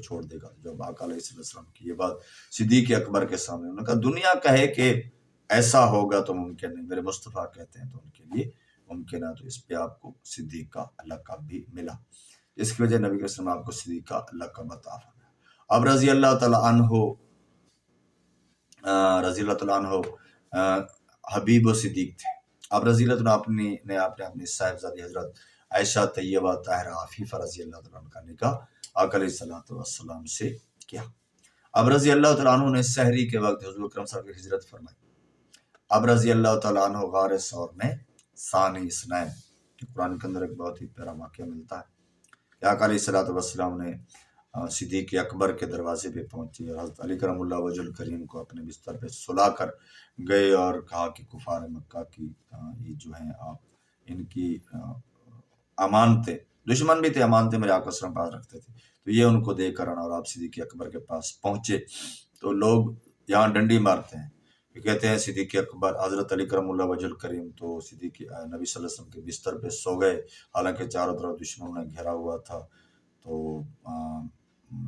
چھوڑ دے گا. جب آقا علیہ السلام کی یہ بات صدیق اکبر کے سامنے، انہوں نے کہا دنیا کہے کہ ایسا ہوگا تو ممکن نہیں، میرے مصطفیٰ کہتے ہیں تو ان کے لیے ممکن ہے. تو اس پہ آپ کو صدیق کا لقب بھی ملا، اس کی وجہ نبی کے وسلم آپ کو صدیق کا لقب عطا فرمایا. اب رضی اللہ تعالیٰ عنہ حبیب و صدیق تھے. اب رضی اللہ تعالیٰ اپنی صاحبزادی حضرت عائشہ طیبہ طاہرہ عفیفہ رضی اللہ تعالیٰ عنہ کا نکاح آقا علیہ السلام سے کیا. اب رضی اللہ تعالیٰ عنہ نے سحری کے وقت حضور اکرم صلی اللہ علیہ وسلم کی ہجرت فرمائی. اب رضی اللہ تعالیٰ عنہ غار ثور میں ثانی اثنین، قرآن کے اندر ایک بہت ہی پیارا واقعہ ملتا ہے کہ آقا علیہ السلام نے صدیق اکبر کے دروازے پہ پہنچی اور حضرت علی کرم اللہ وجہ الکریم کو اپنے بستر پہ سلا کر گئے اور کہا کہ کفار مکہ کی یہ جو ہیں آپ ان کی امانتیں، دشمن بھی تھے، امانتیں میرے آقا صلی اللہ علیہ وسلم پاس رکھتے تھے، تو یہ ان کو دے کر آنا. اور آپ صدیق اکبر کے پاس پہنچے تو لوگ یہاں ڈنڈی مارتے ہیں کہ کہتے ہیں صدیق اکبر حضرت علی کرم اللہ وجہ الکریم تو صدیق نبی صلی اللہ علیہ وسلم کے بستر پہ سو گئے، حالانکہ چاروں طرف دشمنوں نے گھیرا ہوا تھا. تو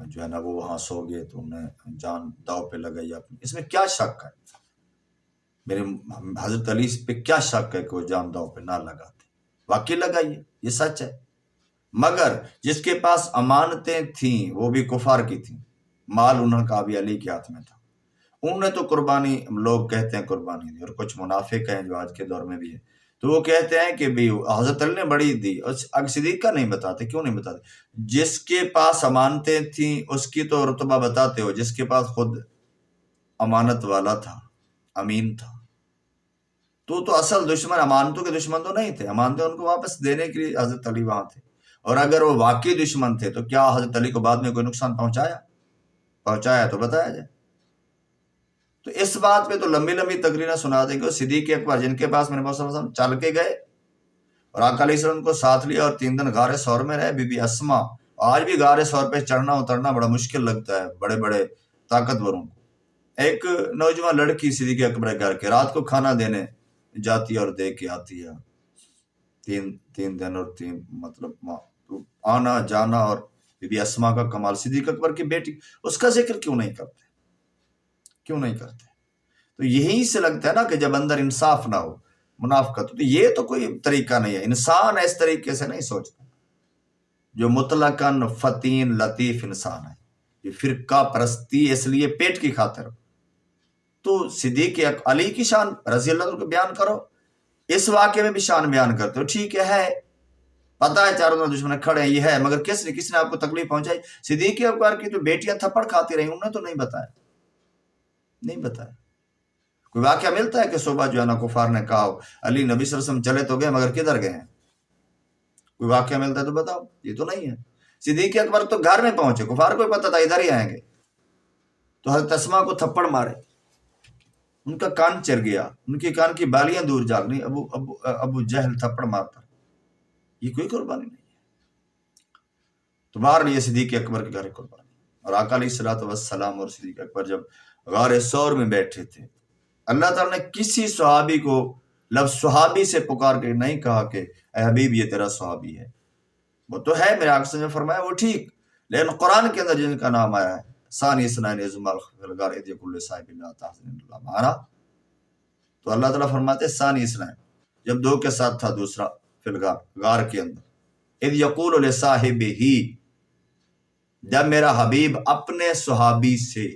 جو ہے نا وہ وہاں سو گئے تو انہیں جان داؤ پہ لگائی اپنی. اس میں کیا شک ہے؟ میرے حضرت علی پہ کیا شک ہے کہ وہ جان داؤ پہ نہ لگاتے؟ واقعی لگائیے، یہ سچ ہے. مگر جس کے پاس امانتیں تھیں وہ بھی کفار کی تھیں، مال انہوں کا بھی علی کے ہاتھ میں تھا، انہوں نے تو قربانی، لوگ کہتے ہیں قربانی دی، اور کچھ منافق ہیں جو آج کے دور میں بھی ہے تو وہ کہتے ہیں کہ بھی حضرت علی نے بڑی دی، اور صدیق کا نہیں بتاتے. کیوں نہیں بتاتے؟ جس کے پاس امانتیں تھیں اس کی تو رتبہ بتاتے ہو، جس کے پاس خود امانت والا تھا، امین تھا. تو اصل دشمن امانتوں کے دشمن تو نہیں تھے، امانتیں ان کو واپس دینے کے لیے حضرت علی وہاں تھے. اور اگر وہ واقعی دشمن تھے تو کیا حضرت علی کو بعد میں کوئی نقصان پہنچایا تو بتایا جائے. تو اس بات پہ تو لمبی لمبی تقریریں سنا دیں گے. صدیق اکبر جن کے پاس میرے محمد صلی اللہ علیہ وسلم چل کے گئے اور آقا علیہ السلام کو ساتھ لیا اور 3 دن غار ثور میں رہے. بی بی اسما، آج بھی غار ثور پہ چڑھنا اترنا بڑا مشکل لگتا ہے بڑے بڑے طاقتوروں کو. ایک نوجوان لڑکی صدیق اکبر کے گھر کے رات کو کھانا دینے جاتی ہے اور دے کے آتی ہے. 3 دن اور 3 مطلب آنا جانا. اور بی بی اسما کا کمال، صدیق اکبر کی بیٹی، اس کا ذکر کیوں نہیں کرتے؟ تو یہی سے لگتا ہے نا کہ جب اندر انصاف نہ ہو، منافقت، تو یہ تو کوئی طریقہ نہیں ہے. انسان اس طریقے سے نہیں سوچتا جو مطلقاً فتین لطیف انسان ہے. یہ فرقہ پرستی اس لیے پیٹ کی خاطر. تو صدیق علی کی شان رضی اللہ عنہ کو بیان کرو، اس واقعے میں بھی شان بیان کرتے ہو، ٹھیک ہے، پتہ ہے چاروں طرف دشمن کھڑے ہیں، یہ ہے، مگر کس نے آپ کو تکلیف پہنچائی؟ صدیق اکبر کی تو بیٹیاں تھپڑ کھاتی رہی، انہوں نے تو نہیں بتایا. کوئی واقعہ ملتا ہے کہ صبح جو ہے نا کفار نے کہا علی نبی صلی اللہ علیہ وسلم چلے تو گئے مگر کدھر گئے ہیں؟ کوئی واقعہ ملتا ہے تو بتاؤ. یہ تو نہیں ہے. صدیق اکبر تو گھر میں پہنچے، کفار کو پتہ تھا ادھر ہی آئیں گے، تو حضرت اسما کو تھپڑ مارے، ان کا کان چر گیا، ان کے کان کی بالیاں دور جاگ نہیں. ابو جہل تھپڑ مارتا. یہ کوئی قربانی نہیں ہے. تو باہر یہ صدیق اکبر کے گھر قربانی. اور آقا علیہ السلام اور صدیق اکبر جب غار ثور میں بیٹھے تھے، اللہ تعالیٰ نے کسی صحابی کو لفظ صحابی سے پکار کے نہیں کہا کہ اے حبیب یہ تیرا صحابی ہے. وہ تو ہے، میرے آقا نے فرمایا وہ ٹھیک، لیکن قرآن کے اندر جن کا نام آیا ہے ثانی اثنین اذ ہما فی الغار اذ یقول لصاحبہ لا تحزن ان اللہ معنا، تو اللہ تعالیٰ فرماتے ہیں ثانی اثنین، جب 2 کے ساتھ تھا دوسرا فی الغار، غار کے اندر، اذ یقول لصاحبہ، جب میرا حبیب اپنے صحابی سے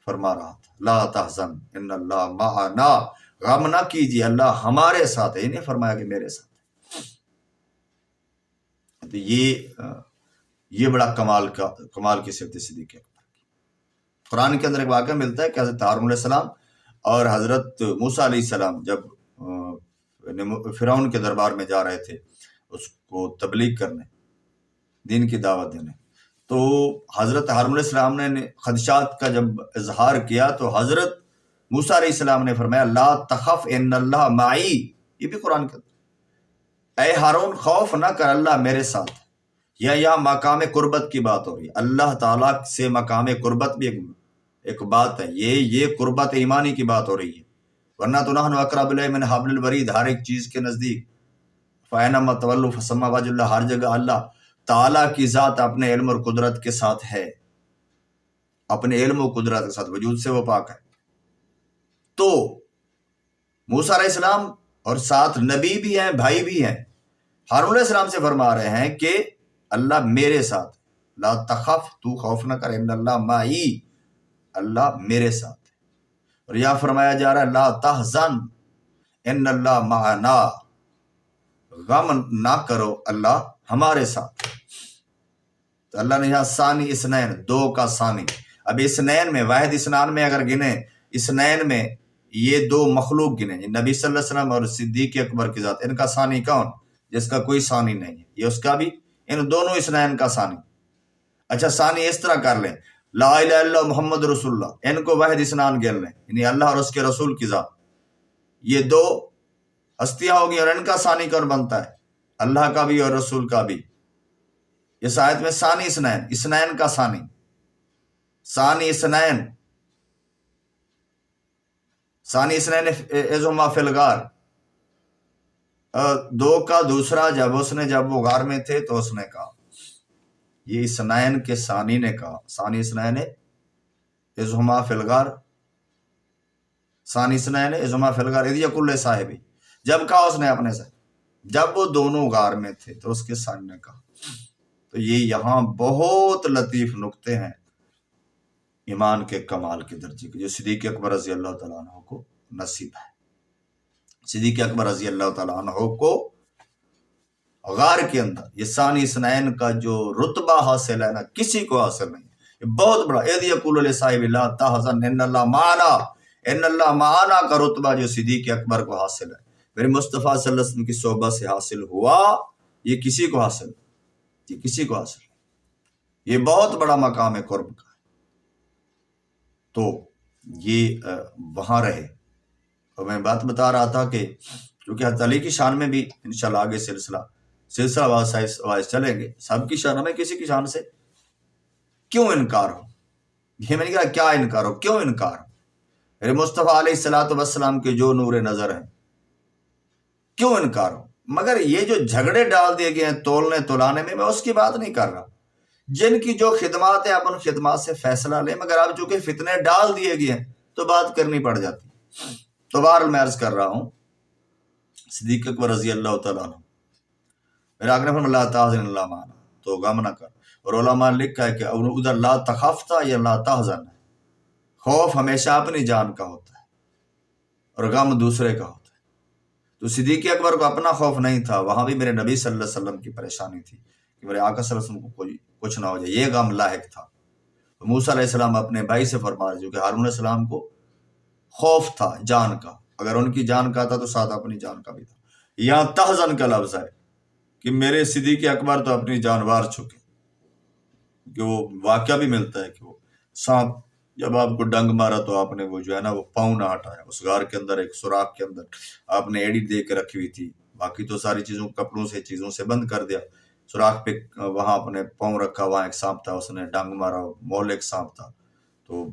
فرما رہا تھا لا تحزن ان اللہ معنا، غم نہ کیجیے اللہ ہمارے ساتھ ہے. انہیں فرمایا کہ میرے ساتھ ہے. تو یہ بڑا کمال کی صفت صدیق اکبر کی. قرآن کے اندر ایک واقعہ ملتا ہے کہ حضرت ہارون علیہ السلام اور حضرت موسیٰ علیہ السلام جب فرعون کے دربار میں جا رہے تھے اس کو تبلیغ کرنے، دین کی دعوت دینے، تو حضرت ہارون علیہ السلام نے خدشات کا جب اظہار کیا تو حضرت موسیٰ علیہ السلام نے فرمایا لا تخف ان اللہ معی. یہ بھی قرآن کا، اے ہارون خوف نہ کر، اللہ میرے ساتھ. یا یہاں مقام قربت کی بات ہو رہی ہے، اللہ تعالیٰ سے مقام قربت بھی ایک بات ہے. یہ قربت ایمانی کی بات ہو رہی ہے، ورنہ تو نحن اقرب الیہ من حبل الورید، ہر ایک چیز کے نزدیک. فَأَيْنَمَا تُوَلُّوا فَثَمَّ وَجْهُ اللَّهِ، ہر جگہ اللہ. تعالیٰ کی ذات اپنے علم اور قدرت کے ساتھ ہے، اپنے علم و قدرت کے ساتھ وجود سے وہ پاک ہے۔ تو موسیٰ علیہ السلام اور ساتھ نبی بھی ہیں، بھائی بھی ہیں، ہارون علیہ السلام سے فرما رہے ہیں کہ اللہ میرے ساتھ، لا تخف، تو خوف نہ کر، ان اللہ معی، اللہ میرے ساتھ ہے۔ اور یہاں فرمایا جا رہا ہے لا تحزن ان اللہ معنا، غم نہ کرو، اللہ ہمارے ساتھ۔ تو اللہ نے یہاں ثانی اثنین، دو کا ثانی، اب اثنین میں، واحد اثنان میں اگر گنے، اثنین میں یہ دو مخلوق گنے، نبی صلی اللہ علیہ وسلم اور صدیق اکبر کی ذات، ان کا ثانی کون؟ جس کا کوئی ثانی نہیں ہے، یہ اس کا بھی، ان دونوں اثنین کا ثانی۔ اچھا ثانی اس طرح کر لیں، لا الہ الا اللہ محمد رسول اللہ، ان کو واحد اثنان گن لیں، یعنی اللہ اور اس کے رسول کی ذات، یہ دو ہستیاں ہوگی، اور ان کا ثانی کون بنتا ہے؟ اللہ کا بھی اور رسول کا بھی۔ اس آیت میں ثانی اثنین، اثنین کا ثانی، ثانی اثنین، ثانی اثنین اذہما فی الغار، دو کا دوسرا جب وہ غار میں تھے تو اس نے کہا، یہ اثنین کے ثانی نے کہا، ثانی اثنین اذہما فی الغار، ثانی اثنین اذہما فی الغار اذ یقول لصاحبہ، جب کہا اس نے اپنے سے، جب وہ دونوں غار میں تھے تو اس کے ثانی نے کہا۔ تو یہ یہاں بہت لطیف نکتے ہیں ایمان کے کمال کے درجے کے، جو صدیق اکبر رضی اللہ تعالیٰ عنہ کو نصیب ہے۔ صدیق اکبر رضی اللہ تعالیٰ عنہ کو غار کے اندر یہ ثانی اثنین کا جو رتبہ حاصل ہے نا، کسی کو حاصل نہیں، یہ بہت بڑا، اذ یقول لصاحبہ لا تحزن ان اللہ معنا، ان اللہ معنا کا رتبہ جو صدیق اکبر کو حاصل ہے، میرے مصطفیٰ صلی اللہ علیہ وسلم کی صحبت سے حاصل ہوا، یہ کسی کو حاصل، یہ کسی کو حاصل، یہ بہت بڑا مقام ہے قرب کا۔ تو یہ وہاں رہے، اور میں بات بتا رہا تھا کہ کیونکہ حضرت علی کی شان میں بھی انشاءاللہ آگے سلسلہ واضح چلیں گے، سب کی شان میں کسی کی شان سے کیوں انکار ہو، یہ میں نے کہا کیا انکار ہو، کیوں انکار ہو؟ میرے مصطفیٰ علیہ السلام کے جو نور نظر ہیں، کیوں انکار ہو؟ مگر یہ جو جھگڑے ڈال دیے گئے ہیں تولنے تلانے میں اس کی بات نہیں کر رہا، جن کی جو خدمات ہیں آپ ان خدمات سے فیصلہ لیں، مگر اب چونکہ فتنے ڈال دیے گئے ہیں تو بات کرنی پڑ جاتی۔ تو بہرحال میں عرض کر رہا ہوں، صدیق اکبر رضی اللہ تعالیٰ عنہ، میرے آقا نے فرمایا لا تحزن اللہ معنا، تو غم نہ کر، اور علماء نے لکھا ہے کہ ادھر لا تخفتا یا لا تحزن ہے، خوف ہمیشہ اپنی جان کا ہوتا ہے اور غم دوسرے کا ہوتا ہے۔ تو صدیق اکبر کو اپنا خوف نہیں تھا، وہاں بھی میرے نبی صلی اللہ علیہ وسلم کی پریشانی تھی کہ میرے آقا صلی اللہ علیہ وسلم کو کوئی کچھ نہ ہو جائے، یہ غم لاحق تھا۔ تو موسیٰ علیہ السلام اپنے بھائی سے فرما رہے جو کہ ہارون علیہ السلام کو خوف تھا جان کا، اگر ان کی جان کا تھا تو ساتھ اپنی جان کا بھی تھا۔ یہاں تحزن کا لفظ ہے کہ میرے صدیق اکبر تو اپنی جان وار چکے، کہ وہ واقعہ بھی ملتا ہے کہ وہ سانپ جب آپ کو ڈنگ مارا تو آپ نے وہ جو ہے نا وہ پاؤں نہ ہٹایا، اس غار کے اندر ایک سوراخ کے اندر آپ نے ایڑی دے کے رکھی ہوئی تھی، باقی تو ساری چیزوں کپڑوں سے چیزوں سے بند کر دیا، سوراخ پہ وہاں اپنے پاؤں رکھا، وہاں ایک سانپ تھا، اس نے ڈنگ مارا، مول ایک سانپ تھا، تو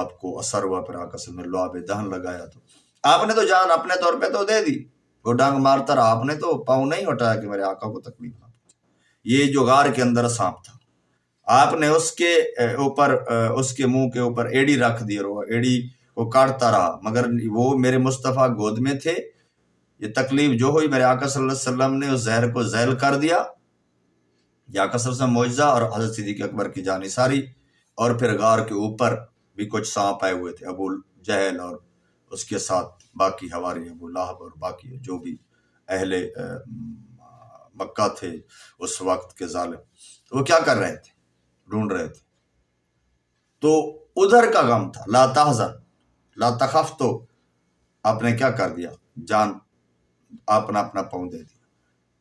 آپ کو اثر ہوا، پھر آقا سے لعاب دہن لگایا، تو آپ نے تو جان اپنے طور پہ تو دے دی، وہ ڈنگ مارتا رہا، آپ نے تو پاؤں نہیں ہٹایا کہ میرے آقا کو تکلیف نہ پہنچے۔ یہ جو غار کے اندر سانپ تھا، آپ نے اس کے اوپر، اس کے منہ کے اوپر ایڑی رکھ دی، اور وہ ایڑی کو کاٹتا رہا، مگر وہ میرے مصطفیٰ گود میں تھے، یہ تکلیف جو ہوئی میرے آقا صلی اللہ علیہ وسلم نے اس زہر کو ذیل کر دیا، یا آقا صلی اللہ علیہ وسلم معجزہ اور حضرت صدیق اکبر کی جان ساری، اور پھر غار کے اوپر بھی کچھ سانپ آئے ہوئے تھے، ابو جہل اور اس کے ساتھ باقی حواری، ابو لہب اور باقی جو بھی اہل مکہ تھے اس وقت کے ظالم، تو وہ کیا کر رہے تھے؟ ڈھونڈ رہے تھے۔ تو ادھر کا غم تھا، لا تحزن، لا تخف، تو آپ نے کیا کر دیا؟ جان آپ نے اپنا پاؤں دے دیا۔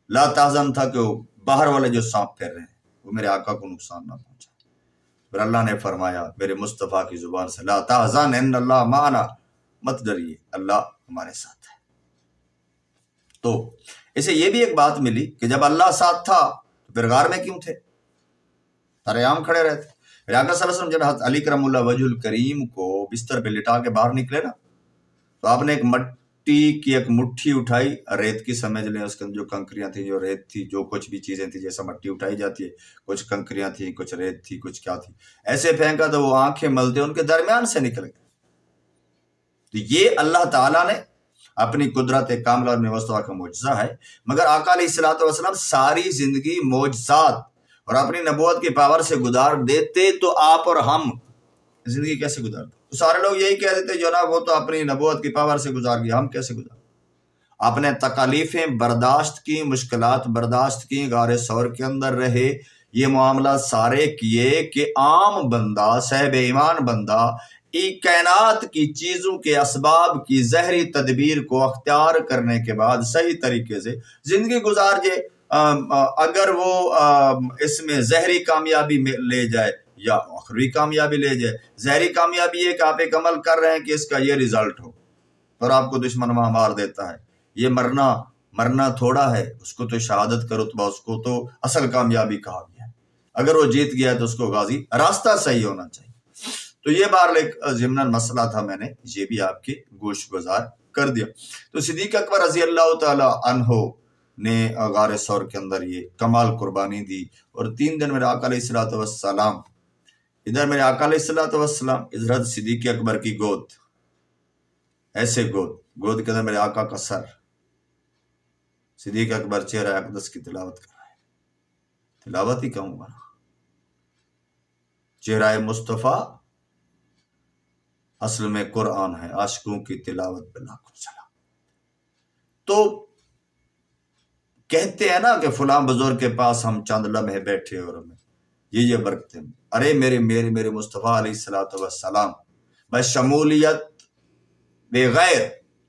لا تحزن تھا کہ وہ باہر والے جو سانپ پھیر رہے ہیں وہ میرے آقا کو نقصان نہ پہنچا۔ پھر اللہ نے فرمایا میرے مصطفیٰ کی زبان سے لا تحزن ان اللہ معنا، مت ڈریے، اللہ ہمارے ساتھ ہے۔ تو اسے یہ بھی ایک بات ملی کہ جب اللہ ساتھ تھا تو پھر غار میں کیوں تھے؟ سارے عام کھڑے رہتے۔ پھر آقا صلی اللہ علیہ وسلم جب حضرت علی کرم اللہ وجہ الکریم کو بستر پہ لٹا کے باہر نکلے نا، تو آپ نے ایک مٹی کی ایک مٹھی اٹھائی، ریت کی سمجھ لیں، اس کے اندر جو کنکریاں تھیں، جو ریت تھی، جو کچھ بھی چیزیں تھیں، جیسا مٹی اٹھائی جاتی ہے، کچھ کنکریاں تھیں، کچھ ریت تھی، کچھ کیا تھی، ایسے پھینکا تو وہ آنکھیں ملتے ان کے درمیان سے نکل گئے۔ تو یہ اللہ تعالیٰ نے اپنی قدرت کاملہ اور مصطفیٰ کا معجزہ ہے۔ مگر آقا علیہ الصلوۃ والسلام ساری زندگی معجزات اور اپنی نبوت کی پاور سے گزار دیتے، تو آپ اور ہم زندگی کیسے گزارتے؟ تو سارے لوگ یہی کہہ دیتے جناب وہ تو اپنی نبوت کی پاور سے گزار گیا، ہم کیسے گزار؟ آپ نے تکالیفیں برداشت کی، مشکلات برداشت کی، غار ثور کے اندر رہے، یہ معاملہ سارے کیے کہ عام بندہ، صاحب ایمان بندہ کائنات کی چیزوں کے اسباب کی ظاہری تدبیر کو اختیار کرنے کے بعد صحیح طریقے سے زندگی گزار جائے۔ اگر وہ اس میں ظاہری کامیابی لے جائے یا آخری کامیابی لے جائے، ظاہری کامیابی یہ کہ آپ ایک عمل کر رہے ہیں کہ اس کا یہ رزلٹ ہو، اور آپ کو دشمن وہاں مار دیتا ہے، یہ مرنا تھوڑا ہے، اس کو تو شہادت کا رتبہ، اس کو تو اصل کامیابی کہا گیا ہے۔ اگر وہ جیت گیا ہے تو اس کو غازی، راستہ صحیح ہونا چاہیے۔ تو یہ بار ایک ضمن مسئلہ تھا، میں نے یہ بھی آپ کے گوش گزار کر دیا۔ تو صدیق اکبر رضی اللہ تعالی عنہ نے غار ثور کے اندر یہ کمال قربانی دی، اور 3 دن میرے آقا علیہ الصلوۃ والسلام، ادھر میرے آقا علیہ الصلوۃ والسلام، حضرت صدیق اکبر کی گود، ایسے گود کے اندر میرے آقا کا سر، صدیق اکبر چہرہ اقدس کی تلاوت کر رہا ہے۔ تلاوت ہی کہوں گا، چہرہ مصطفیٰ اصل میں قرآن ہے، عاشقوں کی تلاوت پہ لاکھوں سلام۔ تو کہتے ہیں نا کہ فلاں بزرگ کے پاس ہم چند لمحے بیٹھے اور ہمیں یہ برکتے ہیں۔ ارے میرے مصطفیٰ علیہ الصلوۃ والسلام بس شمولیت بغیر،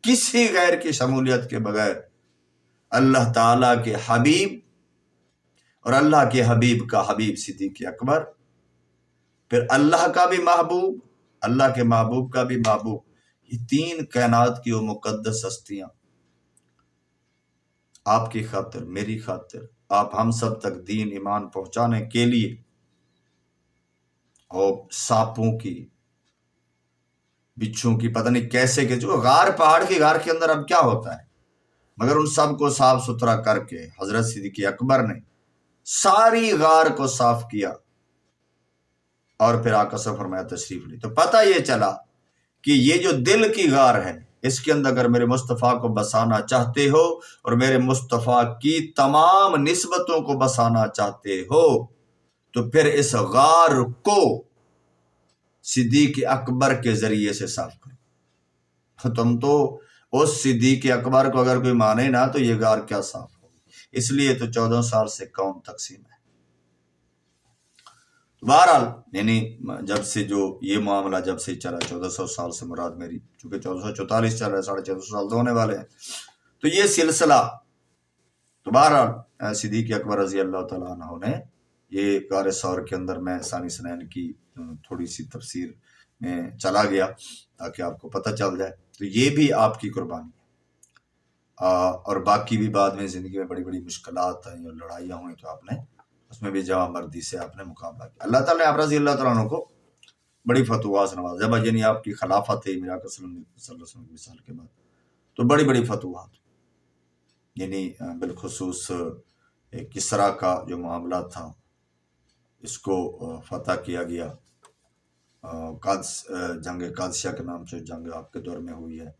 کسی غیر کی شمولیت کے بغیر، اللہ تعالیٰ کے حبیب اور اللہ کے حبیب کا حبیب صدیق اکبر، پھر اللہ کا بھی محبوب، اللہ کے محبوب کا بھی محبوب، یہ 3 کائنات کی وہ مقدس ہستیاں آپ کی خاطر، میری خاطر، آپ ہم سب تک دین ایمان پہنچانے کے لیے، اور سانپوں کی، بچھوں کی، پتہ نہیں کیسے کہ جو غار، پہاڑ کی غار کے اندر اب کیا ہوتا ہے، مگر ان سب کو صاف ستھرا کر کے حضرت صدیق اکبر نے ساری غار کو صاف کیا، اور پھر آقا سے فرمایا تشریف لی۔ تو پتہ یہ چلا کہ یہ جو دل کی غار ہے، اس کے اندر اگر میرے مصطفیٰ کو بسانا چاہتے ہو اور میرے مصطفیٰ کی تمام نسبتوں کو بسانا چاہتے ہو، تو پھر اس غار کو صدیق اکبر کے ذریعے سے صاف کرو۔ تم تو اس صدیق اکبر کو اگر کوئی مانے نا تو یہ غار کیا صاف ہو۔ اس لیے تو 14 سال سے قوم تقسیم ہے۔ بہرحال یعنی جب سے جو یہ معاملہ جب سے چلا، 1400 سال سے مراد میری، چونکہ 1444 چل رہا ہے، 1450 سال تو ہونے والے ہیں، تو یہ سلسلہ، تو بہرحال صدیق اکبر رضی اللہ تعالیٰ عنہ نے یہ غار ثور کے اندر، میں ثانی سنین کی تھوڑی سی تفسیر میں چلا گیا تاکہ آپ کو پتہ چل جائے، تو یہ بھی آپ کی قربانی ہے۔ اور باقی بھی بعد میں زندگی میں بڑی بڑی مشکلات آئیں اور لڑائیاں ہوئیں، تو آپ نے اس میں بھی جوان مردی سے آپ نے مقابلہ کیا۔ اللہ تعالیٰ نے آپ رضی اللہ تعالیٰ عنہ کو بڑی فتوحات سے نوازا، جب یعنی آپ کی خلافت ہے میرا صلی اللہ علیہ وسلم کی مثال کے بعد، تو بڑی بڑی فتوحات، یعنی بالخصوص کسرا کا جو معاملہ تھا، اس کو فتح کیا گیا، جنگ قادسیہ کے نام سے جنگ آپ کے دور میں ہوئی ہے۔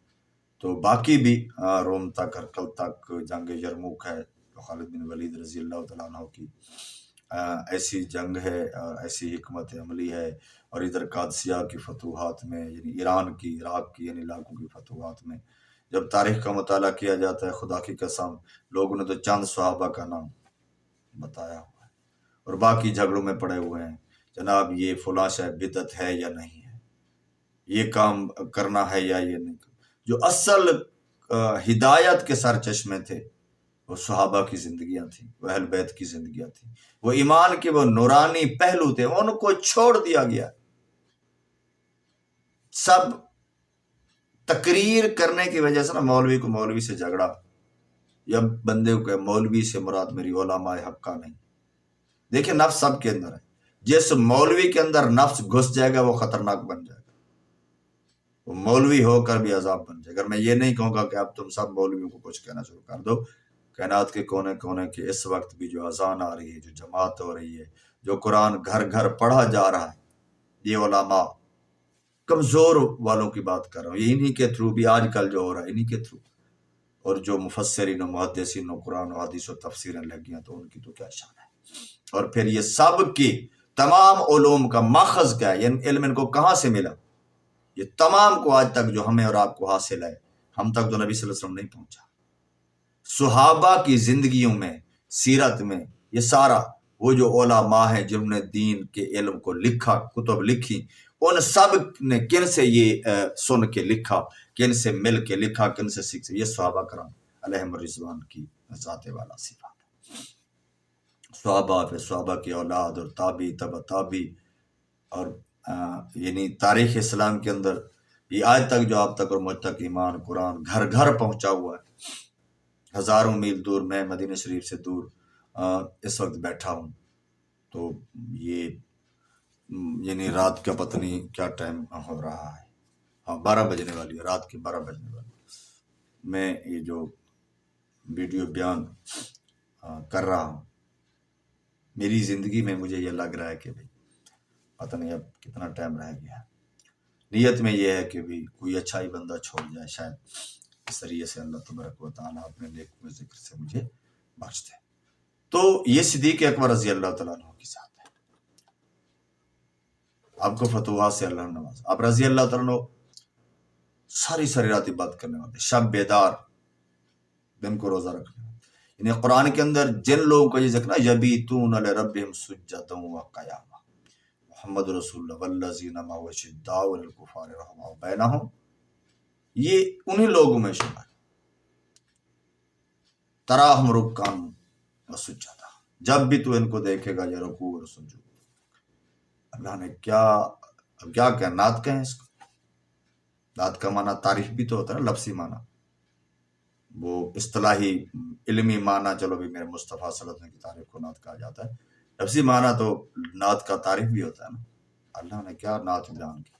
تو باقی بھی روم تک، ہرقل تک، جنگ یرموک ہے خالد بن ولید رضی اللہ تعالیٰ عنہ کی، ایسی جنگ ہے، ایسی حکمت عملی ہے۔ اور ادھر قادسیہ کی فتوحات میں، یعنی ایران کی، عراق کی، یعنی علاقوں کی فتوحات میں جب تاریخ کا مطالعہ کیا جاتا ہے، خدا کی قسم لوگوں نے تو چند صحابہ کا نام بتایا ہوا ہے، اور باقی جھگڑوں میں پڑے ہوئے ہیں، جناب یہ فلاں شے بدعت ہے یا نہیں ہے، یہ کام کرنا ہے یا یہ نہیں۔ جو اصل ہدایت کے سر چشمے تھے وہ صحابہ کی زندگیاں تھیں، وہ اہل بیت کی زندگیاں تھیں، وہ ایمان کے وہ نورانی پہلو تھے، ان کو چھوڑ دیا گیا۔ سب تقریر کرنے کی وجہ سے نا، مولوی کو مولوی سے جھگڑا، یا بندے کو کہ مولوی سے مراد میری علماء حقہ نہیں۔ دیکھیں نفس سب کے اندر ہے، جس مولوی کے اندر نفس گھس جائے گا وہ خطرناک بن جائے گا۔ وہ مولوی ہو کر بھی عذاب بن جائے. اگر میں یہ نہیں کہوں گا کہ اب تم سب مولویوں کو کچھ کہنا شروع کر دو، کائنات کے کونے کونے کے اس وقت بھی جو اذان آ رہی ہے، جو جماعت ہو رہی ہے، جو قرآن گھر گھر پڑھا جا رہا ہے، یہ علماء کمزور والوں کی بات کر رہا ہوں، یہ انہی کے تھرو بھی آج کل جو ہو رہا ہے، انہی کے تھرو. اور جو مفسرین و محدثین و قرآن و حدیث و تفسیریں لگی ہیں تو ان کی تو کیا شان ہے. اور پھر یہ سب کی تمام علوم کا ماخذ کیا ہے، علم ان کو کہاں سے ملا؟ یہ تمام کو آج تک جو ہمیں اور آپ کو حاصل ہے، ہم تک تو نبی صلی اللہ علیہ وسلم نہیں پہنچا. صحابہ کی زندگیوں میں، سیرت میں، یہ سارا وہ جو علماء ہیں جنہوں نے دین کے علم کو لکھا، کتب لکھی، ان سب نے کن سے یہ سن کے لکھا، کن سے مل کے لکھا، کن سے سیکھ سے، یہ صحابہ کرام علیہم الرضوان کی ذات والا صفات. صحابہ پھر صحابہ کی اولاد اور تابعی تبع تابعی، اور یعنی تاریخ اسلام کے اندر یہ آج تک جو آپ تک اور مجھ تک ایمان قرآن گھر گھر پہنچا ہوا ہے. ہزاروں میل دور میں مدینہ شریف سے دور اس وقت بیٹھا ہوں، تو یہ یعنی رات کا پتہ نہیں کیا ٹائم ہو رہا ہے، 12 بجنے والی ہے، رات کے 12 بجنے والی. میں یہ جو ویڈیو بیان کر رہا ہوں، میری زندگی میں مجھے یہ لگ رہا ہے کہ بھئی پتہ نہیں اب کتنا ٹائم رہ گیا. نیت میں یہ ہے کہ بھی کوئی اچھا ہی بندہ چھوڑ جائے، شاید اس ذریعے سے اللہ تبارک و تعالیٰ اپنے نیک ہوئے ذکر سے مجھے بخش دے. تو یہ صدیق اکبر رضی اللہ تعالیٰ عنہ کی ذات ہے. آپ کو فتوحات سے اللہ نواز. آپ رضی اللہ تعالیٰ عنہ ساری رات عبادت کرنے والے، شب بیدار، دن کو روزہ رکھنے والے. یعنی قرآن کے اندر جن لوگوں کا یہ ذکر ہے، یبیتون لربہم سجدا وقیاما، محمد رسول اللہ والذین معہ اشداء علی الکفار رحماء بینہم، یہ انہی لوگوں میں شمار. تراہم رکعا وسجدا، جب بھی تو ان کو دیکھے گا یہ رکوع اور سجود. اللہ نے کیا کہ نعت کہیں اس کو. نعت کا معنی تعریف بھی تو ہوتا ہے نا، لفظی معنی. وہ اصطلاحی علمی معنی چلو بھی میرے مصطفیٰ صلی اللہ علیہ وسلم کی تعریف کو نعت کہا جاتا ہے، لفظی معنی تو نعت کا تعریف بھی ہوتا ہے نا. اللہ نے کیا نعت بیان کی.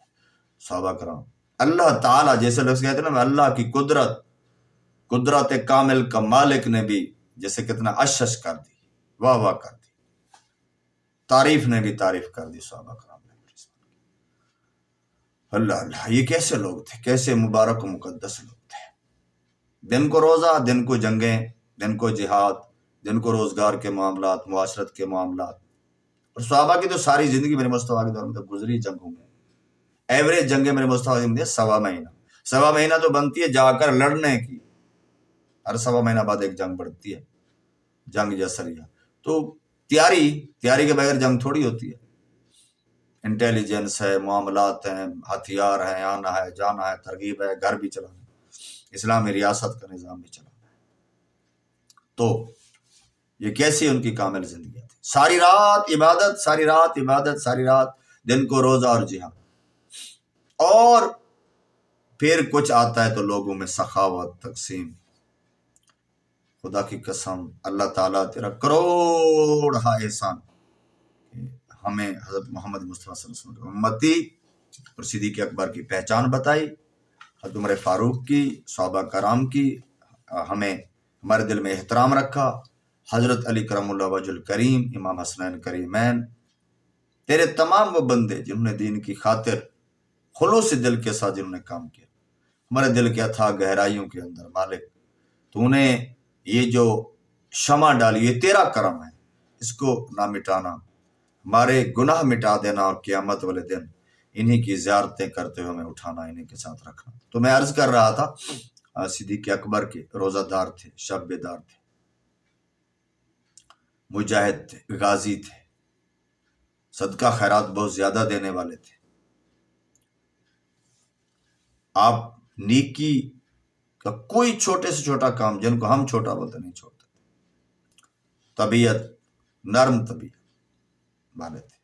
صحابہ کرام اللہ تعالیٰ جیسے لفظ کہتے ہیں نا، اللہ کی قدرت کامل کا مالک نے بھی جیسے کتنا اشش کر دی، واہ واہ کر دی، تعریف نے بھی تعریف کر دی صحابہ کرام نے. اللہ اللہ، یہ کیسے لوگ تھے، کیسے مبارک و مقدس لوگ تھے. دن کو روزہ، دن کو جنگیں، دن کو جہاد، دن کو روزگار کے معاملات، معاشرت کے معاملات. اور صحابہ کی تو ساری زندگی میرے مصطفیٰ کے دور میں تو گزری جنگوں میں. ایوریج جنگیں میرے مصطفیٰ کی زندگی 1.25 مہینہ تو بنتی ہے جا کر لڑنے کی. ہر 1.25 مہینہ بعد ایک جنگ بڑھتی ہے، جنگ یا سریہ. تو تیاری کے بغیر جنگ تھوڑی ہوتی ہے. انٹیلیجنس ہے، معاملات ہیں، ہتھیار ہیں، آنا ہے، جانا ہے، ترغیب ہے، گھر بھی چلانا ہے، اسلامی ریاست کا نظام بھی چلانا ہے. تو یہ کیسی ان کی کامل زندگیاں تھی. ساری رات عبادت، دن کو روزہ اور جہاد. اور پھر کچھ آتا ہے تو لوگوں میں سخاوت، تقسیم. خدا کی قسم اللہ تعالیٰ تیرا کروڑ احسان ہمیں حضرت محمد مصطفیٰ صلی اللہ علیہ وسلم امتی اور صدیق اکبر کی پہچان بتائی، حضرت عمر فاروق کی، صحابہ کرام کی، ہمیں ہمارے دل میں احترام رکھا. حضرت علی کرم اللہ وجہ الکریم، امام حسنین کریمین، تیرے تمام وہ بندے جنہوں نے دین کی خاطر خلوص دل کے ساتھ جنہوں نے کام کیا. ہمارے دل کیا تھا گہرائیوں کے اندر مالک، تو نے یہ جو شمع ڈالی، یہ تیرا کرم ہے، اس کو نہ مٹانا. ہمارے گناہ مٹا دینا اور قیامت والے دن انہی کی زیارتیں کرتے ہوئے ہمیں اٹھانا، انہی کے ساتھ رکھنا. تو میں عرض کر رہا تھا صدیق اکبر کے روزہ دار تھے، شب بیدار تھے، مجاہد تھے، غازی تھے، صدقہ خیرات بہت زیادہ دینے والے تھے. آپ نیکی کا کوئی چھوٹے سے چھوٹا کام، جن کو ہم چھوٹا بولتے نہیں چھوڑتے. طبیعت نرم طبیعت والے تھے.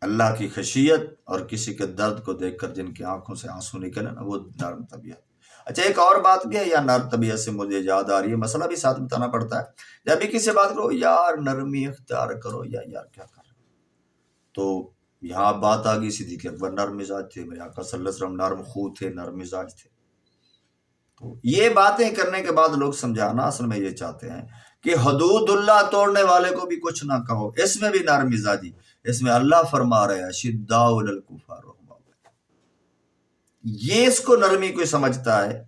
اللہ کی خشیت اور کسی کے درد کو دیکھ کر جن کی آنکھوں سے آنسو نکلے نا، وہ نرم طبیعت. اچھا ایک اور بات بھی ہے، یا نرم طبیعت سے مجھے یاد آ رہی ہے، مسئلہ بھی ساتھ بتانا پڑتا ہے. جب بھی کسی بات کرو یار نرمی اختیار کرو، یا یار کیا کر رہے ہو، تو یہاں بات آ گئی صدیق اکبر نرم مزاج تھے، میرے آقا صلی اللہ علیہ وسلم نرم خو تھے، نرم مزاج تھے. تو یہ باتیں کرنے کے بعد لوگ سمجھانا اصل میں یہ چاہتے ہیں کہ حدود اللہ توڑنے والے کو بھی کچھ نہ کہو، اس میں بھی نرم مزاجی. اس میں اللہ فرما رہا ہے شداء علی الکفار رحماء. یہ اس کو نرمی کوئی سمجھتا ہے؟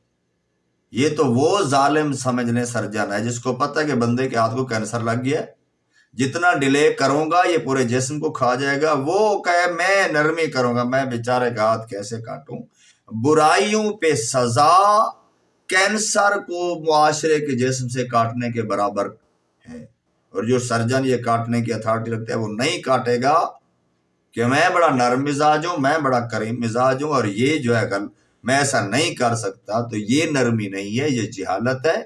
یہ تو وہ ظالم سمجھ لیں سرجن ہے جس کو پتہ ہے کہ بندے کے ہاتھ کو کینسر لگ گیا ہے، جتنا ڈیلے کروں گا یہ پورے جسم کو کھا جائے گا. وہ کہے میں نرمی کروں گا، میں بیچارے کا ہاتھ کیسے کاٹوں. برائیوں پہ سزا کینسر کو معاشرے کے جسم سے کاٹنے کے برابر ہے. اور جو سرجن یہ کاٹنے کی اتھارٹی رکھتا ہے وہ نہیں کاٹے گا کہ میں بڑا نرم مزاج ہوں، میں بڑا کریم مزاج ہوں اور یہ جو ہے میں ایسا نہیں کر سکتا. تو یہ نرمی نہیں ہے، یہ جہالت ہے،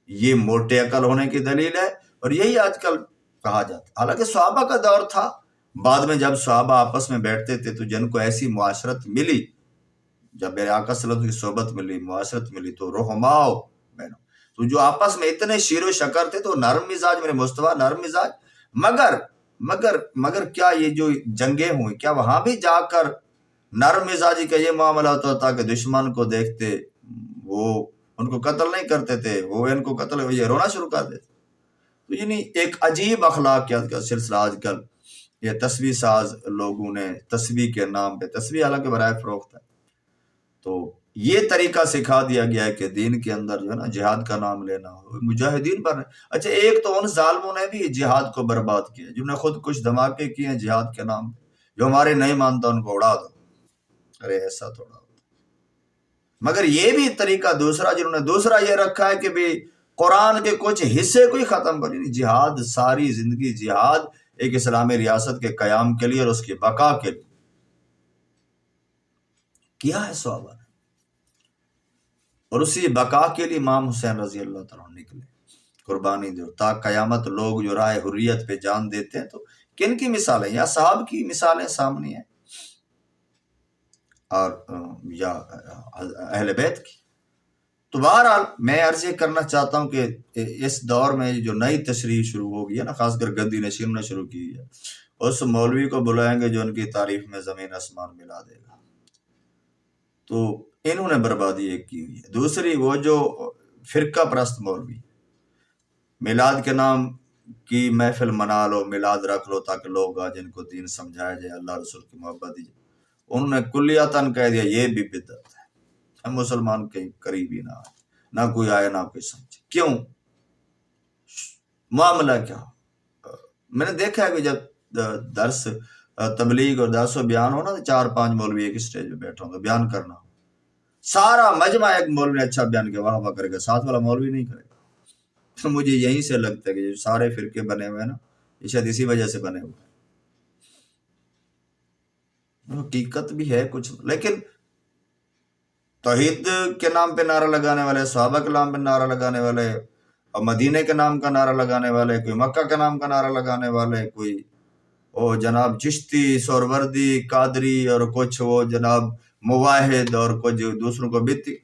یہ موٹے عقل ہونے کی دلیل ہے. اور یہی آج کل کہا جاتا ہے. حالانکہ صحابہ کا دور تھا، بعد میں جب صحابہ آپس میں بیٹھتے تھے تو جن کو ایسی معاشرت ملی، جب میرے آقا صلی اللہ علیہ وسلم کی صحبت ملی، معاشرت ملی، تو رحماؤ بہنوں، تو جو آپس میں اتنے شیر و شکر تھے تو نرم مزاج، میرے مصطفیٰ نرم مزاج. مگر کیا یہ جو جنگیں ہوئی، کیا وہاں بھی جا کر نرم مزاجی کا یہ معاملہ ہوتا تھا کہ دشمن کو دیکھتے وہ ان کو قتل نہیں کرتے تھے، وہ ان کو قتل یہ رونا شروع کر دیتے. تو یعنی ایک عجیب اخلاقیات کا سلسلہ آج کل یہ تسبیح ساز لوگوں نے تسبیح کے نام پہ، تسبیح حالانکہ برائے فروخت ہے، تو یہ طریقہ سکھا دیا گیا ہے کہ دین کے اندر جو ہے نا جہاد کا نام لینا ہو مجاہدین پر. اچھا ایک تو ان ظالموں نے بھی جہاد کو برباد کیا جنہوں نے خود کچھ دھماکے کیے ہیں جہاد کے نام پہ. جو ہمارے نہیں مانتا ان کو اڑا دو. ارے ایسا تھوڑا ہوتا. مگر یہ بھی طریقہ دوسرا جنہوں نے دوسرا یہ رکھا ہے کہ بھی قرآن کے کچھ حصے کو ہی ختم کر. جہاد ساری زندگی جہاد ایک اسلامی ریاست کے قیام کے لیے اور اس کی بقا کے لیے کیا ہے صحابہ نے، اور اسی بقا کے لیے امام حسین رضی اللہ تعالیٰ نکلے، قربانی دے. تا قیامت لوگ جو راہ حریت پہ جان دیتے ہیں. تو کن کی مثالیں؟ یا صحاب کی مثالیں سامنے ہیں اور یا اہل بیت کی. تو بہرحال میں عرض یہ کرنا چاہتا ہوں کہ اس دور میں جو نئی تشریح شروع ہو گئی ہے نا، خاص کر گدی نشین نے شروع کی ہے، اس مولوی کو بلائیں گے جو ان کی تعریف میں زمین آسمان ملا دے گا. تو انہوں نے بربادی ایک کی ہوئی ہے. دوسری وہ جو فرقہ پرست مولوی، میلاد کے نام کی محفل منا لو، میلاد رکھ لو تاکہ لوگ آ جن کو دین سمجھایا جائے، اللہ رسول کی محبت دی جائے. انہوں نے کلیاتاً کہہ دیا یہ بھی بدعت ہے، ہم مسلمان کے قریب ہی نہ آئے، نہ کوئی آئے نہ کوئی سمجھے. کیوں؟ معاملہ کیا؟ میں نے دیکھا ہے کہ جب درس تبلیغ اور درس و بیان ہونا تو 4-5 مولوی ایک اسٹیج پہ بیٹھا ہوں تو بیان کرنا، سارا مجمع ایک مولوی نے اچھا بیان کیا، واہ واہ کرے گا، ساتھ والا مولوی نہیں کرے گا. تو مجھے یہیں سے لگتا ہے کہ جو سارے فرقے بنے ہوئے ہیں نا، یہ شاید اسی وجہ سے بنے ہوئے ہیں. حقیقت بھی ہے کچھ، لیکن توحید کے نام پہ نعرہ لگانے والے، صحابہ کے نام پہ نعرہ لگانے والے، اور مدینے کے نام کا نعرہ لگانے والے، کوئی مکہ کے نام کا نعرہ لگانے والے، کوئی وہ جناب چشتی، سہروردی، قادری، اور کچھ وہ جناب مواحد، اور کچھ دوسروں کو بیتی.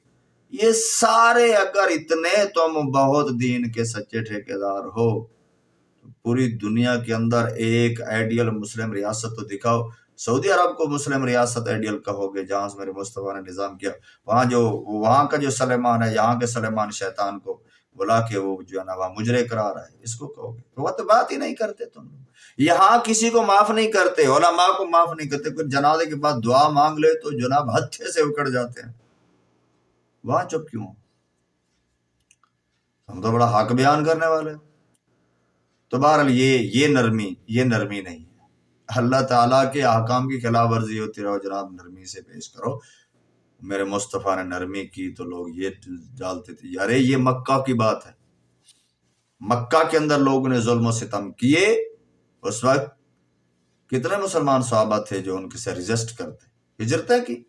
یہ سارے اگر اتنے تم بہت دین کے سچے ٹھیکیدار ہو تو پوری دنیا کے اندر ایک آئیڈیل مسلم ریاست تو دکھاؤ. سعودی عرب کو مسلم ریاست آئیڈیل کہو گے جہاں سے میرے مصطفیٰ نے نظام کیا، وہاں کا جو سلیمان ہے، یہاں کے سلیمان شیطان کو بلا کے وہ جو ہے نا وہاں مجرے قرار ہے، اس کو کہو گے؟ وہ تو بات ہی نہیں کرتے تم لوگ. یہاں کسی کو معاف نہیں کرتے، علماء کو معاف نہیں کرتے. کوئی جنازے کے بعد دعا مانگ لے تو جناب ہتھے سے اکڑ جاتے ہیں. وہاں چپ کیوں؟ ہم تو بڑا حق بیان کرنے والے. تو بہرحال یہ نرمی نہیں ہے. اللہ تعالیٰ کے احکام کی خلاف ورزی ہوتی رہو جناب، نرمی سے پیش کرو. میرے مصطفیٰ نے نرمی کی تو لوگ یہ ڈالتے تھے. ارے یہ مکہ کی بات ہے، مکہ کے اندر لوگوں نے ظلم و ستم کیے. اس وقت کتنے مسلمان صحابہ تھے جو ان کے سے ریزسٹ کرتے، ہجرتیں کی.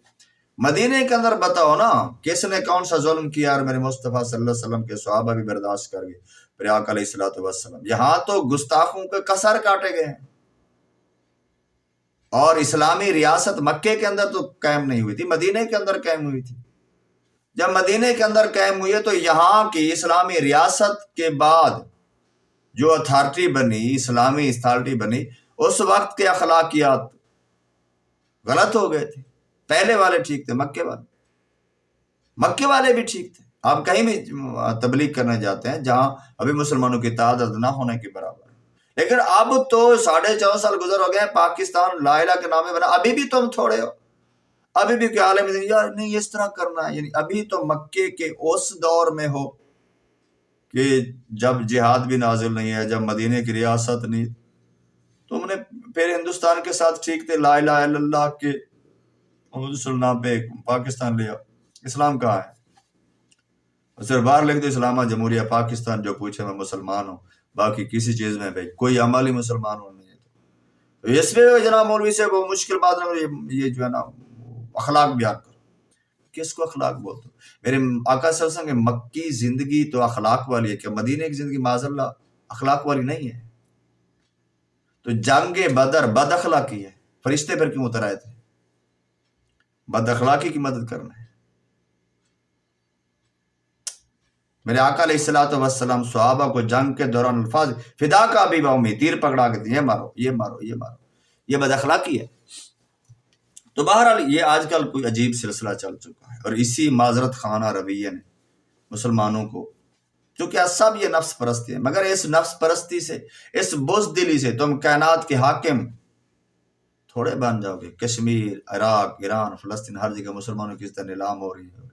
مدینے کے اندر بتاؤ نا کس نے کون سا ظلم کیا، اور میرے مصطفیٰ صلی اللہ علیہ وسلم کے صحابہ بھی برداشت کر گئے. پھر آقا علیہ الصلوۃ والسلام یہاں تو گستاخوں کے کسر کاٹے گئے ہیں. اور اسلامی ریاست مکے کے اندر تو قائم نہیں ہوئی تھی، مدینے کے اندر قائم ہوئی تھی. جب مدینے کے اندر قائم ہوئی ہے تو یہاں کی اسلامی ریاست کے بعد جو اتھارٹی بنی، اسلامی اتھارٹی بنی، اس وقت کے اخلاقیات غلط ہو گئے تھے. پہلے والے ٹھیک تھے، مکے والے بھی ٹھیک تھے. آپ کہیں بھی تبلیغ کرنے جاتے ہیں جہاں ابھی مسلمانوں کی تعداد نہ ہونے کے برابر ہے، لیکن اب تو 14.5 سال گزر ہو گئے ہیں، پاکستان لا الہ کے نام بنا، ابھی بھی تم تھوڑے ہو، ابھی بھی کیا عالم یار نہیں اس طرح کرنا ہے. یعنی ابھی تو مکے کے اس دور میں ہو کہ جب جہاد بھی نازل نہیں ہے، جب مدینے کی ریاست نہیں، تم نے پھر ہندوستان کے ساتھ ٹھیک تھے، لا الہ الا اللہ کے محمد صلی اللہ علیہ وسلم پہ پاکستان لیا. اسلام کہاں ہے؟ صرف باہر لکھ دو اسلامہ جمہوریہ پاکستان، جو پوچھے میں مسلمان ہوں، باقی کسی چیز میں بھائی کوئی عمل ہی مسلمان ہوں نہیں ہے. تو اس پہ جناب مولوی سے وہ مشکل بات ہے، یہ جو ہے نا اخلاق بیان کرو. کس کو اخلاق بولتے ہو؟ میرے آقا صلی اللہ علیہ وسلم کی مکی زندگی تو اخلاق والی ہے، کہ مدینے کی زندگی معاذ اللہ اخلاق والی نہیں ہے؟ تو جنگ بدر بد اخلاقی ہے، فرشتے پر کیوں اتر آئے تھے؟ بد اخلاقی کی مدد کرنا ہے. میرے آقا علیہ الصلوۃ والسلام صحابہ کو جنگ کے دوران الفاظ فدا کا ابی و امی، تیر پکڑا کے یہ مارو یہ مارو یہ مارو، یہ بد اخلاقی ہے. تو بہرحال یہ آج کل کوئی عجیب سلسلہ چل چکا ہے، اور اسی معذرت خانہ رویے نے مسلمانوں کو، کیونکہ سب یہ نفس پرستی ہے، مگر اس نفس پرستی سے، اس بزدلی سے تم کائنات کے حاکم تھوڑے بن جاؤ گے. کشمیر، عراق، ایران، فلسطین، ہر جگہ مسلمانوں کی اس طرح نیلام ہو رہی ہے،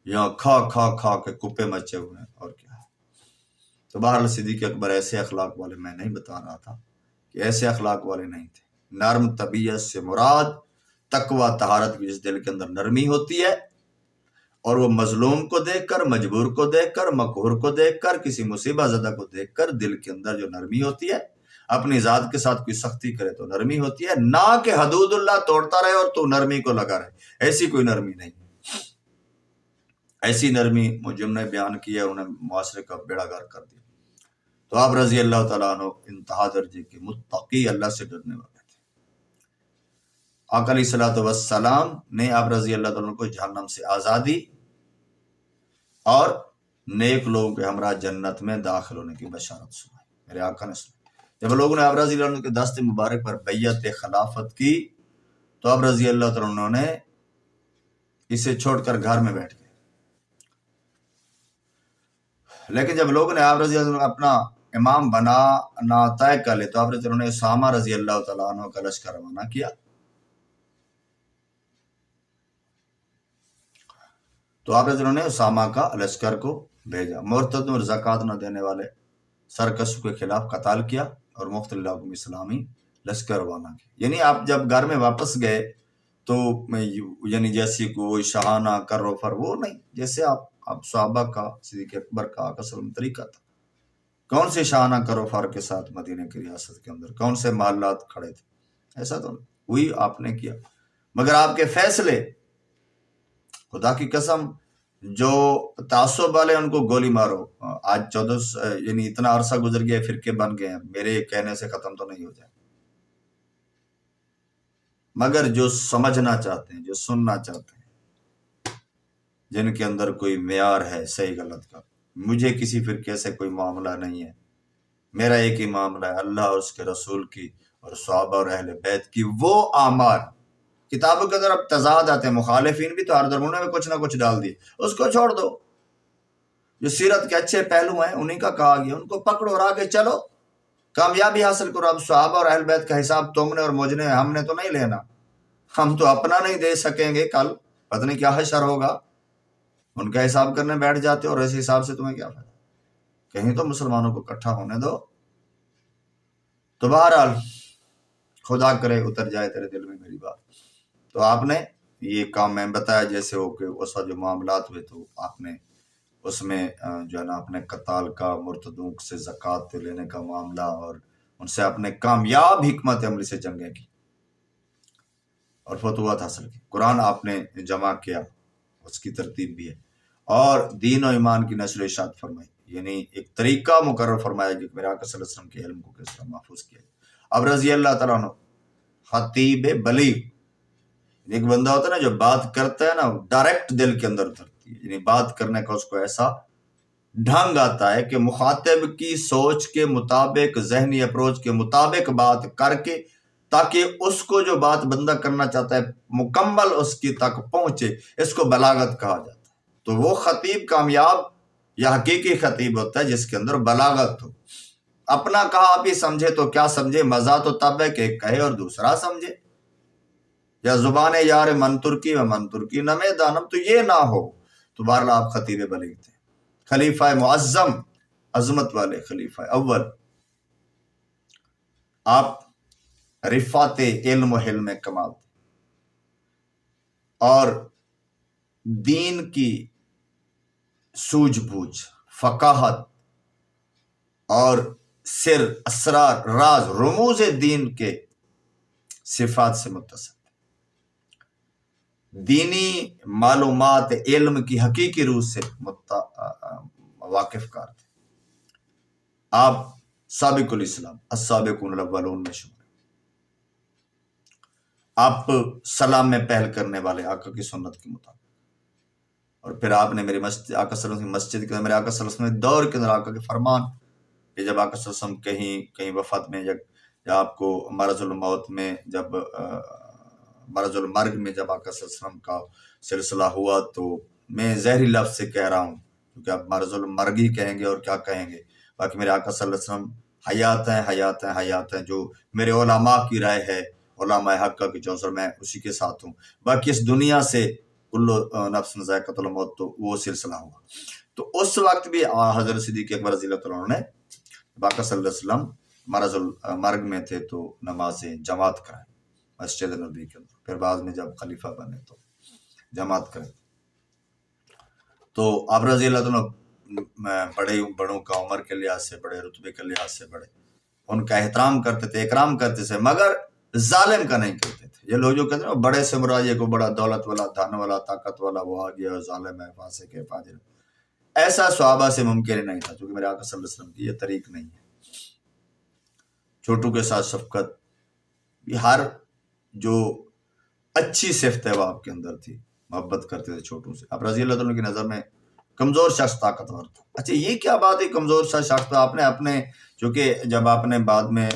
یہاں کھا کھا کھا کے کپے مچے ہوئے ہیں، اور کیا ہے. تو بہرحال صدیق اکبر ایسے اخلاق والے میں نہیں بتا رہا تھا کہ ایسے اخلاق والے نہیں تھے. نرم طبیعت سے مراد تقوی طہارت کی، جس دل کے اندر نرمی ہوتی ہے، اور وہ مظلوم کو دیکھ کر، مجبور کو دیکھ کر، مقہور کو دیکھ کر، کسی مصیبہ زدہ کو دیکھ کر دل کے اندر جو نرمی ہوتی ہے، اپنی ذات کے ساتھ کوئی سختی کرے تو نرمی ہوتی ہے، نہ کہ حدود اللہ توڑتا رہے اور تو نرمی کو لگا رہے. ایسی کوئی نرمی نہیں. ایسی نرمی جن نے بیان کیا انہیں معاشرے کا بیڑا گار کر دیا. تو آپ رضی اللہ تعالیٰ عنہ انتہا درجے کے متقی، اللہ سے ڈرنے والے تھے. آقا علیہ الصلوۃ والسلام نے آپ رضی اللہ تعالیٰ عنہ کو جہنم سے آزادی اور نیک لوگوں کے ہمراہ جنت میں داخل ہونے کی بشارت سنائی. میرے آقا نے سنائی. جب لوگوں نے آپ رضی اللہ عنہ کے دست مبارک پر بیعت خلافت کی تو آپ رضی اللہ تعالیٰ عنہ نے اسے چھوڑ کر گھر میں بیٹھ گئے. لیکن جب لوگوں نے آپ رضی اللہ عنہ اپنا امام بنانا طے کر لے تو آپ رضی اللہ عنہ نے اسامہ رضی اللہ تعالیٰ عنہ کا لشکر روانہ کیا. تو آپ رضی اللہ عنہ نے اسامہ کا لشکر کو بھیجا. مرتد اور زکوٰۃ نہ دینے والے سرکشوں کے خلاف قتال کیا اور مختلف علاقوں میں اسلامی لشکر روانہ کیا. یعنی آپ جب گھر میں واپس گئے تو یعنی جیسی کوئی شاہانہ کر و فر وہ نہیں، جیسے آپ صحابہ کا، صدیق اکبر کا، آقا صلی اللہ علیہ وسلم طریقہ تھا. کون سے شاہانہ کر و فر کے ساتھ مدینہ کی ریاست کے اندر کون سے محلات کھڑے تھے، ایسا تو نہیں. وہی آپ نے کیا، مگر آپ کے فیصلے، خدا کی قسم جو تعصب والے ان کو گولی مارو. آج 14 یعنی اتنا عرصہ گزر گیا، فرقے بن گئے ہیں، میرے کہنے سے ختم تو نہیں ہو جائے. مگر جو سمجھنا چاہتے ہیں، جو سننا چاہتے ہیں، جن کے اندر کوئی معیار ہے صحیح غلط کا، مجھے کسی فرقے سے کوئی معاملہ نہیں ہے، میرا ایک ہی معاملہ ہے اللہ اور اس کے رسول کی اور صحابہ اور اہل بیت کی. وہ اعمال کتابوں کے اندر اب تضاد آتے ہیں، مخالفین بھی تو ہر درمونے میں کچھ نہ کچھ ڈال دیے، اس کو چھوڑ دو. جو سیرت کے اچھے پہلو ہیں انہیں کا کہا گیا، ان کو پکڑو اور آگے چلو، کامیابی حاصل کرو. اب صحابہ اور اہل بیت کا حساب تم نے اور مجھ نے، ہم نے تو نہیں لینا. ہم تو اپنا نہیں دے سکیں گے، کل پتہ نہیں کیا حشر ہوگا. ان کا حساب کرنے بیٹھ جاتے اور ایسے حساب سے تمہیں کیا فائدہ. کہیں تو مسلمانوں کو اکٹھا ہونے دو. تو بہرحال خدا کرے اتر جائے تیرے دل میں میری بات. تو آپ نے یہ کام میں بتایا جیسے ہو کہ اس جو معاملات ہوئے تو آپ نے اس میں جو ہے نا اپنے قتال کا، مرتدوں سے زکوٰۃ لینے کا معاملہ، اور ان سے اپنے کامیاب حکمت عملی سے جنگیں کی اور فتوحات حاصل کی. قرآن آپ نے جمع کیا، اس کی ترتیب بھی ہے، اور دین و ایمان کی نشر و اشاعت فرمائی. یعنی ایک طریقہ مقرر فرمایا کہ میرے آقا صلی اللہ علیہ وسلم کے علم کو کس طرح محفوظ کیا. اب رضی اللہ تعالیٰ عنہ خطیب بلیغ، ایک بندہ ہوتا ہے نا جو بات کرتا ہے نا ڈائریکٹ دل کے اندر اترتی ہے، یعنی بات کرنے کا اس کو ایسا ڈھنگ آتا ہے کہ مخاطب کی سوچ کے مطابق، ذہنی اپروچ کے مطابق بات کر کے، تاکہ اس کو جو بات بندہ کرنا چاہتا ہے مکمل اس کی تک پہنچے، اس کو بلاغت کہا جاتا ہے۔ تو وہ خطیب کامیاب یا حقیقی خطیب ہوتا ہے جس کے اندر بلاغت ہو۔ اپنا کہا آپ ہی سمجھے تو کیا سمجھے، مزہ تو تب ہے کہ کہے اور دوسرا سمجھے، یا زبان یار من ترکی و من ترکی نمے دانم، تو یہ نہ ہو تو بہرحال آپ خطیب بلیغ تھے، خلیفہ معظم، عظمت والے خلیفہ اول۔ آپ رفعت علم و حلم کمال تھے، اور دین کی سوجھ بوجھ، فقاہت اور سر، اسرار، راز، رموز دین کے صفات سے متصف، دینی معلومات علم کی حقیقی روح سے واقف کار تھے۔ آپ سابق الاسلام، السابقون الاولون میں شمار، آپ سلام میں پہل کرنے والے آقا کی سنت کے مطابق۔ اور پھر آپ نے میری مسجد، آقا صلی اللہ علیہ وسلم کی مسجد کے اندر، میرے آقا صلی اللہ علیہ وسلم دور کے اندر آقا کے فرمان کہ جب آقا صلی اللہ علیہ وسلم کہیں وفات میں یا آپ کو مرض الموت میں، جب مرض المرگ میں جب آقا صلی اللہ علیہ وسلم کا سلسلہ ہوا، تو میں زہری لفظ سے کہہ رہا ہوں کیونکہ آپ مرض المرگ ہی کہیں گے اور کیا کہیں گے، باقی میرے آقا صلی اللہ علیہ وسلم حیات ہیں، حیات ہیں، حیات ہیں، جو میرے علماء کی رائے ہے، علماء حق کی چونسر، میں اسی کے ساتھ ہوں، باقی اس دنیا سے کل نفس ذائقۃ الموت، تو وہ سلسلہ ہوا۔ تو اس وقت بھی حضرت صدیق اکبر رضی اللہ عنہ نے آقا صلی اللہ علیہ وسلم مرض المرگ میں تھے تو نماز جماعت کرائے مسجد نبی کے اندر، پھر بعد میں جب خلیفہ بنے تو جماعت کرے۔ تو آپ رضی اللہ عنہ بڑوں کا عمر کے لحاظ سے بڑے، رتبے کے لحاظ سے بڑے، ان کا احترام کرتے تھے، اکرام کرتے تھے، مگر ظالم کا نہیں کرتے تھے۔ یہ لوگ جو کہتے ہیں بڑے سے مراد یہ کو بڑا دولت والا، دھن والا، طاقت والا، وہ آ گیا ظالم ہے، فاسق ہے، فاجر ہے، ایسا صحابہ سے ممکن نہیں تھا، کیونکہ میرے آقا صلی اللہ علیہ وسلم کی یہ طریق نہیں ہے۔ چھوٹوں کے ساتھ شفقت، ہر جو اچھی صفت ہے وہ آپ کے اندر تھی، محبت کرتے تھے چھوٹوں سے۔ آپ رضی اللہ عنہ کی نظر میں کمزور شخص طاقتور تھا۔ اچھا یہ کیا بات ہے کمزور شخص تھا؟ آپ نے اپنے، چونکہ جب آپ نے بعد میں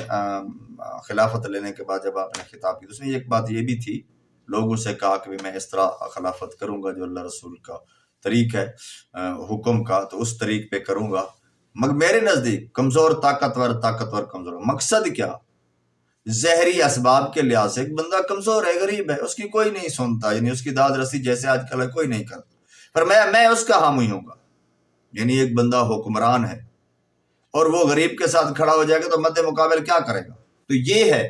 خلافت لینے کے بعد جب آپ نے خطاب کی تو اس میں ایک بات یہ بھی تھی، لوگوں سے کہا کہ میں اس طرح خلافت کروں گا جو اللہ رسول کا طریق ہے حکم کا، تو اس طریق پہ کروں گا، مگر میرے نزدیک کمزور طاقتور کمزور، مقصد کیا؟ زہری اسباب کے لحاظ سے ایک بندہ کمزور ہے، غریب ہے، اس کی کوئی نہیں سنتا، یعنی اس کی داد رسی جیسے آج کل کوئی نہیں کرتا، پر میں اس کا حامی ہوں گا۔ یعنی ایک بندہ حکمران ہے اور وہ غریب کے ساتھ کھڑا ہو جائے گا تو مد مقابل کیا کرے گا؟ تو یہ ہے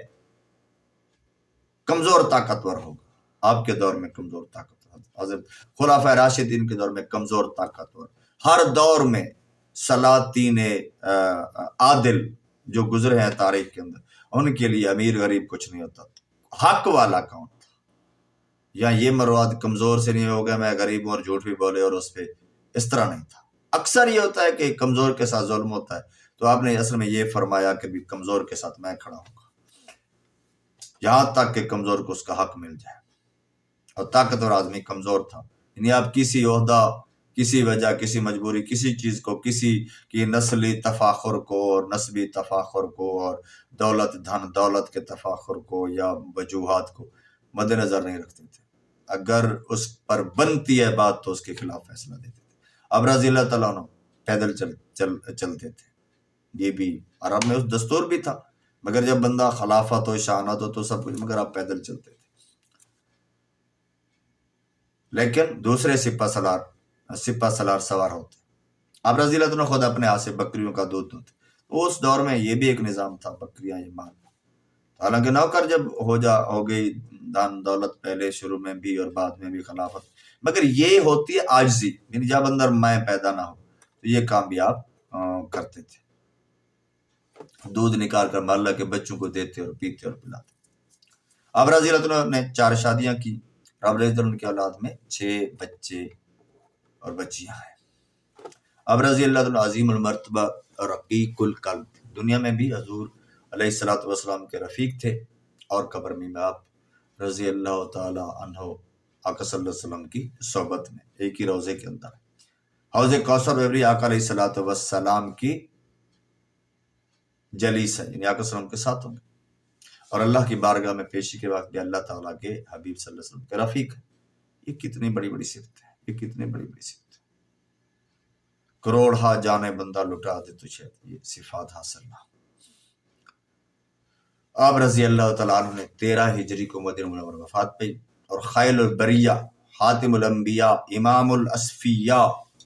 کمزور طاقتور ہوگا۔ آپ کے دور میں کمزور طاقتور، حضرت خلفائے راشدین کے دور میں کمزور طاقتور، ہر دور میں سلاطین عادل جو گزرے ہیں تاریخ کے اندر، ان کے لیے امیر غریب کچھ نہیں ہوتا، حق والا کون تھا؟ یا یہ مراد کمزور سے نہیں ہوگا میں غریب ہوں اور جھوٹ بھی بولے اور اس پہ، اس طرح نہیں تھا۔ اکثر یہ ہوتا ہے کہ کمزور کے ساتھ ظلم ہوتا ہے، تو آپ نے اصل میں یہ فرمایا کہ بھی کمزور کے ساتھ میں کھڑا ہوں گا یہاں تک کہ کمزور کو اس کا حق مل جائے۔ اور طاقتور آدمی کمزور تھا، یعنی آپ کسی عہدہ، کسی وجہ، کسی مجبوری، کسی چیز کو، کسی کی نسلی تفاخر کو اور نسبی تفاخر کو اور دولت، دھن دولت کے تفاخر کو یا وجوہات کو مد نظر نہیں رکھتے تھے۔ اگر اس پر بنتی ہے بات تو اس کے خلاف فیصلہ دیتے تھے۔ اب رضی اللہ تعالیٰ عنہ پیدل چلتے تھے، یہ بھی عرب میں اس دستور بھی تھا، مگر جب بندہ خلافت ہو، شانت ہو تو سب کچھ، مگر آپ پیدل چلتے تھے۔ لیکن دوسرے سپہ سالار سوار ہوتے، آپ رضی اللہ عنہ خود اپنے ہاتھ سے بکریوں کا دودھ دھوتے۔ اس دور میں یہ بھی ایک نظام تھا، بکریاں یہ مال، حالانکہ نوکر جب ہو گئی دان دولت، پہلے شروع میں بھی اور بعد میں بھی خلافت، مگر یہ ہوتی ہے عاجزی، یعنی جب اندر میں پیدا نہ ہو تو یہ کام بھی آپ کرتے تھے، دودھ نکال کر محلہ کے بچوں کو دیتے اور پیتے اور پلاتے۔ اب رضی اللہ عنہ نے 4 شادیاں کی، اب رضی اللہ عنہ کی اولاد میں 6 بچے اور بچیاں ہیں۔ اب رضی اللہ عنہ عظیم المرتبہ رقیق القلب، دنیا میں بھی حضور علیہ الصلوۃ والسلام کے رفیق تھے، اور قبر میں آپ رضی اللہ تعالی عنہ آقا صلی اللہ علیہ وسلم کی صحبت میں ایک ہی روضے کے اندر۔ حوض کوثر ببری آقا علیہ الصلوۃ والسلام کی جلیس ہے، یعنی آقا صلی اللہ علیہ وسلم کے ساتھ ہوں گے، اور اللہ کی بارگاہ میں پیشی کے وقت بھی اللہ تعالیٰ کے حبیب صلی اللہ علیہ وسلم کے رفیق ہے۔ یہ کتنی بڑی بڑی صفت ہے، یہ کتنی بڑی بڑی صفت ہے۔ کروڑ جانے بندہ لٹا دے تجھے، یہ صفات حاصل نہ۔ آپ رضی اللہ تعالیٰ عنہ نے 13 ہجری کو مدینہ منورہ وفات پائی، اور خیل البریہ، خاتم الانبیاء، امام الاسفیاء،